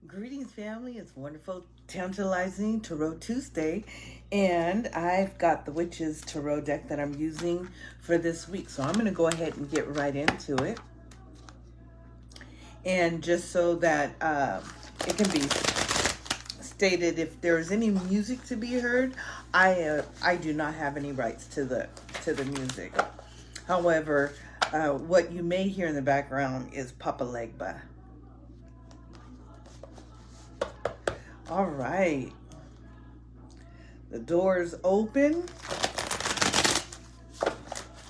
Greetings, family. It's wonderful, tantalizing Tarot Tuesday, and I've got the Witches Tarot deck that I'm using for this week. So I'm going to go ahead and get right into it. And just so that it can be stated, if there's any music to be heard, I do not have any rights to the music. However, what you may hear in the background is Papa Legba. All right. The door's open,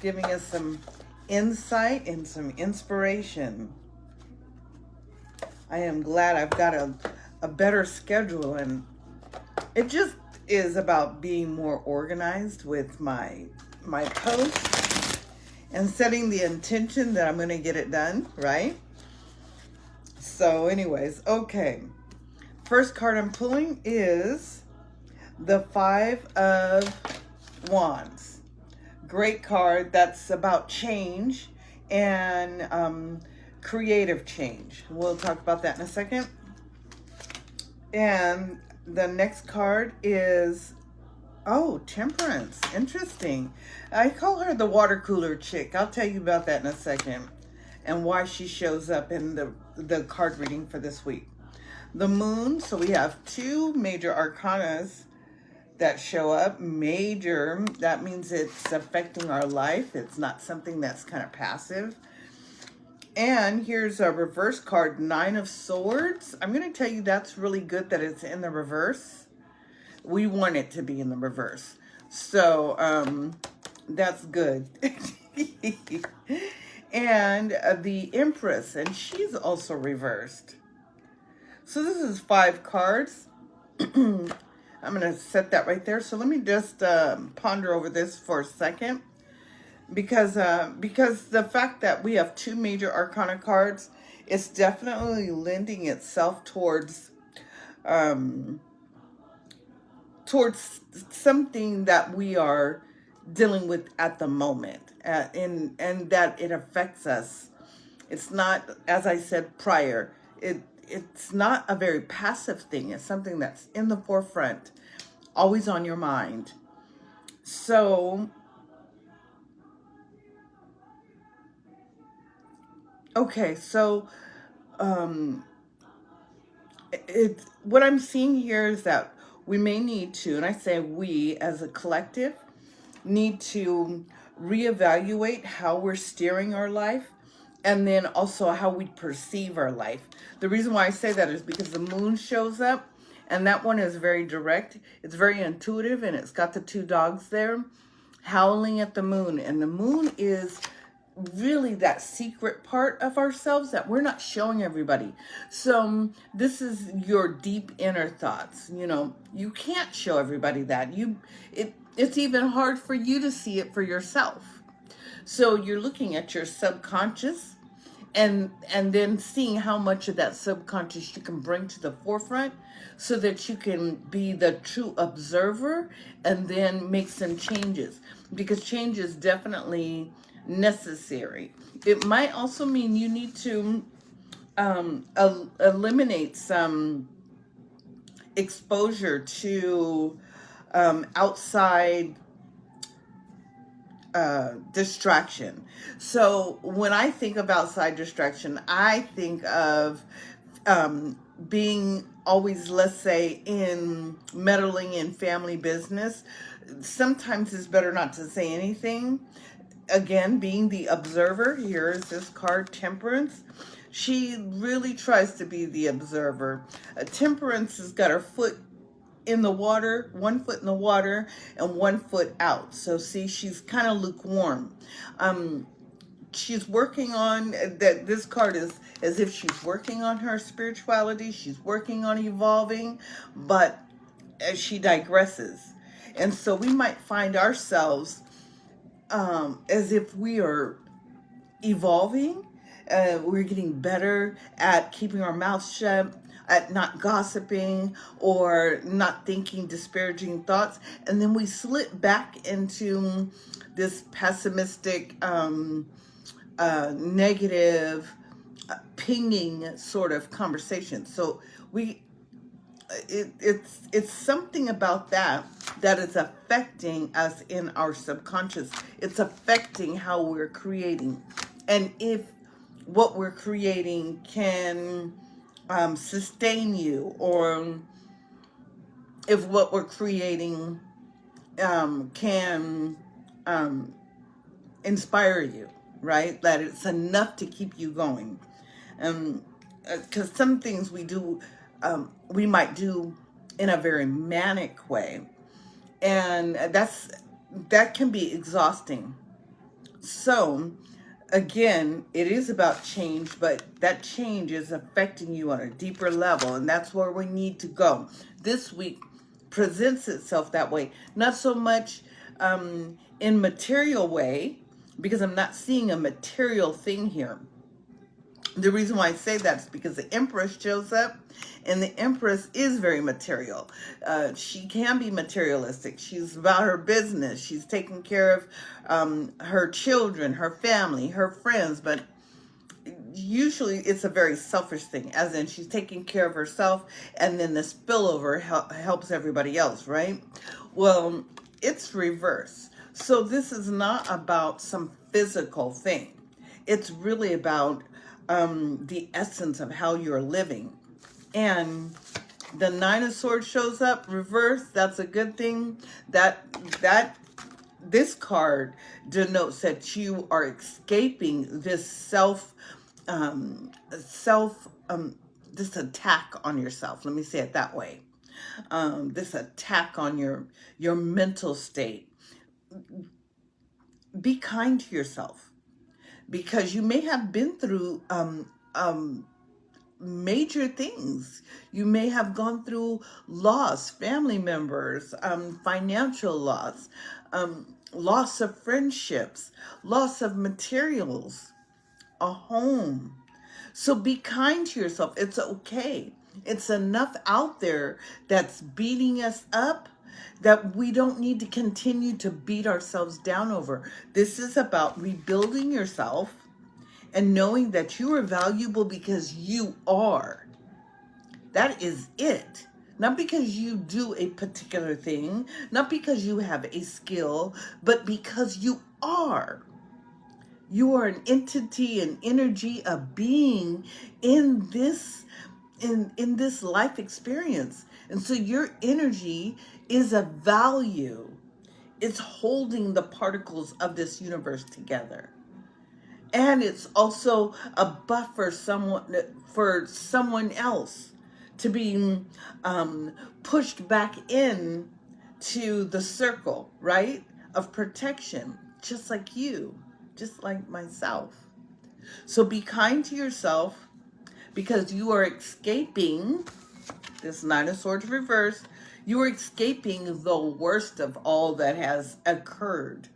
giving us some insight and some inspiration. I am glad I've got a better schedule, and it just is about being more organized with my posts and setting the intention that I'm going to get it done, right? So anyways, okay. First card I'm pulling is the Five of Wands. Great card. That's about change and creative change. We'll talk about that in a second. And the next card is, oh, Temperance. Interesting. I call her the water cooler chick. I'll tell you about that in a second and why she shows up in the card reading for this week. The Moon, so we have two major arcanas that show up. Major, that means it's affecting our life. It's not something that's kind of passive. And here's a reverse card, Nine of Swords. I'm going to tell you that's really good that it's in the reverse. We want it to be in the reverse. So that's good. And the Empress, and she's also reversed. So this is 5 cards. I'm going to set that right there. So let me just ponder over this for a second. Because the fact that we have 2 major arcana cards, it's definitely lending itself towards something that we are dealing with at the moment. And that it affects us. It's not, as I said prior, it's not a very passive thing. It's something that's in the forefront, always on your mind. So, okay, so what I'm seeing here is that we may need to, and I say we as a collective, need to reevaluate how we're steering our life, and then also how we perceive our life. The reason why I say that is because the Moon shows up, and that one is very direct. It's very intuitive, and it's got the 2 dogs there howling at the moon. And the moon is really that secret part of ourselves that we're not showing everybody. So this is your deep inner thoughts. You know, you can't show everybody that. It's even hard for you to see it for yourself. So you're looking at your subconscious and then seeing how much of that subconscious you can bring to the forefront so that you can be the true observer and then make some changes, because change is definitely necessary. It might also mean you need to eliminate some exposure to outside distraction. So when I think of outside distraction, I think of being always, let's say, in meddling in family business. Sometimes it's better not to say anything. Again, being the observer, here is this card, Temperance. She really tries to be the observer. Temperance has got her foot in the water, 1 foot in the water and 1 foot out. So see, she's kind of lukewarm. She's working on that. This card is as if she's working on her spirituality. She's working on evolving, but she digresses. And so we might find ourselves as if we are evolving. We're getting better at keeping our mouths shut, at not gossiping or not thinking disparaging thoughts. And then we slip back into this pessimistic, negative, pinging sort of conversation. So it's something about that is affecting us in our subconscious. It's affecting how we're creating. And if what we're creating can sustain you, or if what we're creating can inspire you, right? That it's enough to keep you going. Because some things we might do in a very manic way, and that can be exhausting. So again, it is about change, but that change is affecting you on a deeper level, and that's where we need to go. This week presents itself that way, not so much in material way, because I'm not seeing a material thing here. The reason why I say that is because the Empress shows up, and the Empress is very material. She can be materialistic. She's about her business. She's taking care of her children, her family, her friends, but usually it's a very selfish thing, as in she's taking care of herself, and then the spillover helps everybody else, right? Well, it's reverse. So this is not about some physical thing. It's really about the essence of how you're living. And the Nine of Swords shows up reverse. That's a good thing. This card denotes that you are escaping this this attack on yourself. Let me say it that way. This attack on your mental state. Be kind to yourself, because you may have been through major things. You may have gone through loss, family members, financial loss, loss of friendships, loss of materials, a home. So be kind to yourself. It's okay. It's enough out there that's beating us up that we don't need to continue to beat ourselves down over. This is about rebuilding yourself and knowing that you are valuable because you are. That is it. Not because you do a particular thing, not because you have a skill, but because you are. You are an entity, an energy, a being in this life experience. And so your energy is a value. It's holding the particles of this universe together. And it's also a buffer for someone else to be pushed back in to the circle, right, of protection, just like you, just like myself. So be kind to yourself, because you are escaping this Nine of Swords reverse. You are escaping the worst of all that has occurred.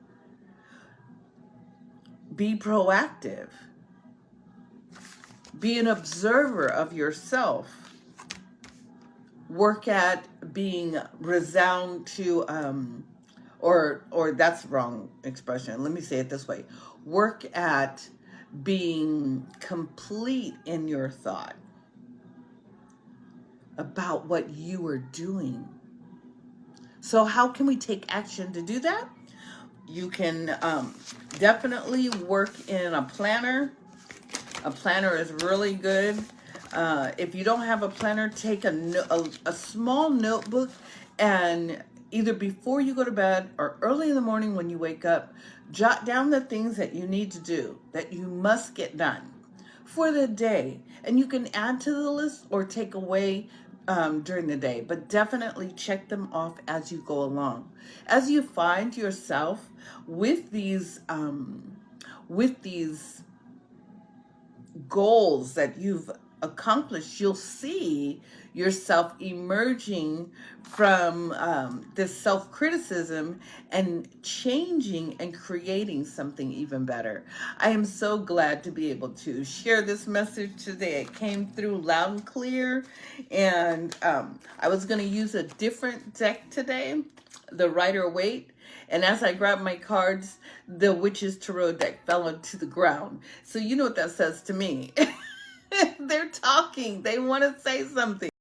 Be proactive. Be an observer of yourself. Work at being resound to, or that's the wrong expression. Let me say it this way. Work at being complete in your thought about what you are doing. So how can we take action to do that? You can definitely work in a planner. A planner is really good. If you don't have a planner, take a small notebook, and either before you go to bed or early in the morning when you wake up, jot down the things that you need to do, that you must get done for the day. And you can add to the list or take away during the day, but definitely check them off as you go along. As you find yourself with these goals that you've accomplished, you'll see yourself emerging from this self-criticism and changing and creating something even better. I am so glad to be able to share this message today. It came through loud and clear, and I was going to use a different deck today, the Rider-Waite. And as I grabbed my cards, the Witch's Tarot deck fell onto the ground. So you know what that says to me. They're talking. They want to say something.